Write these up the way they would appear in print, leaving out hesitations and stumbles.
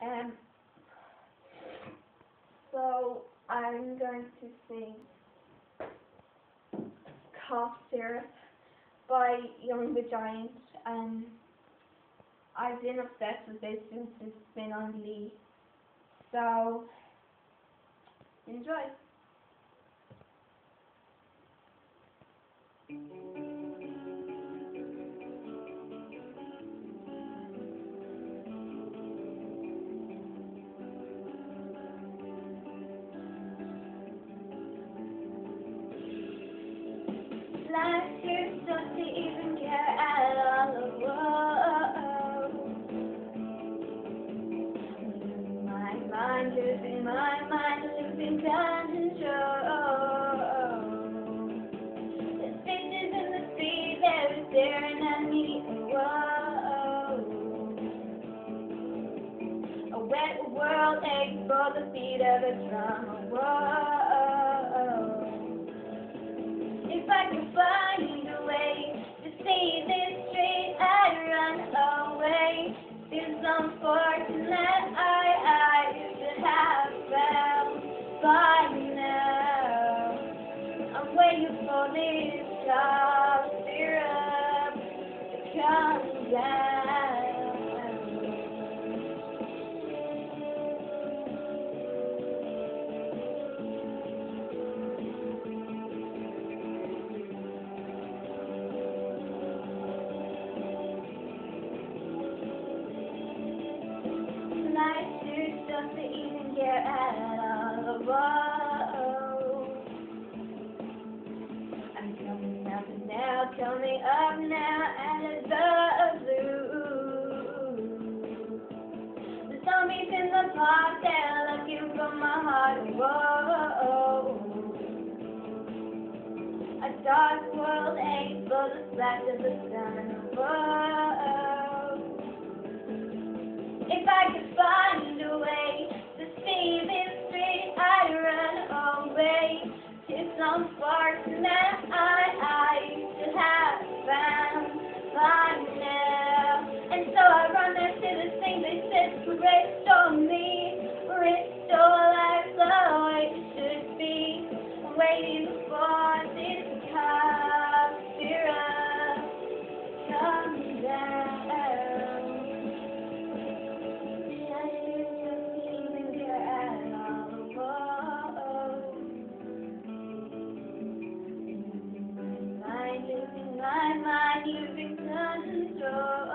Um, so I'm going to sing Cough Syrup by Young the Giant. I've been obsessed with this since it's been on Glee. So enjoy. Life's too short to even care at all. Losing my mind, losing my mind, losing control. The fishes in the sea, they were staring at me. Whoa. A wet world aches for the feet of a drum. Whoa. If I could find a way to see this street, I'd run away to some fortune that I should have found by now. I'm waiting for this cough syrup to come down. Life's too short to even care at all. Whoa. I'm coming up now, coming up now, and the blue. The zombies in the park, they're looking for my heart. Whoa. A dark world aches for the splash of the sun. Whoa. If I could find a way to see this street, I'd run away to some fortune that I should have found by now. And so I run there to the thing they said to restore me, restore life the way it should be. I'm waiting for this cough syrup to come down. Losing my mind, losing control.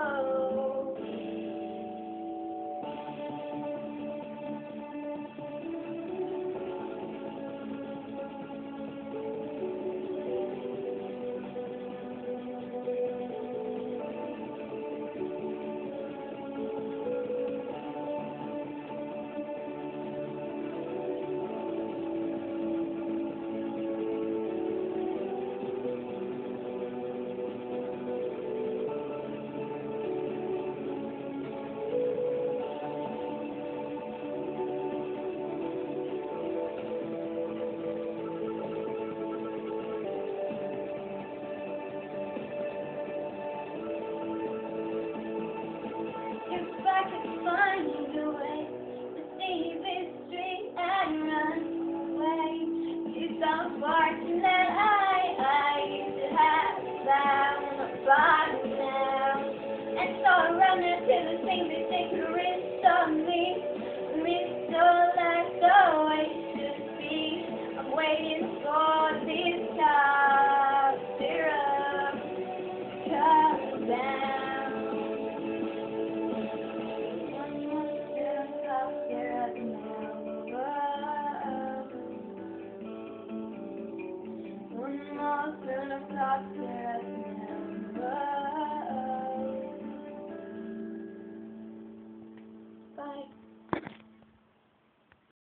If I could find a way to see this street, I'd run away to some fortune that I should have found by now. And so I run into the things that they could restore me, restore life the way it should be. I'm waiting for this cough syrup to come down. One more spoon of cough syrup.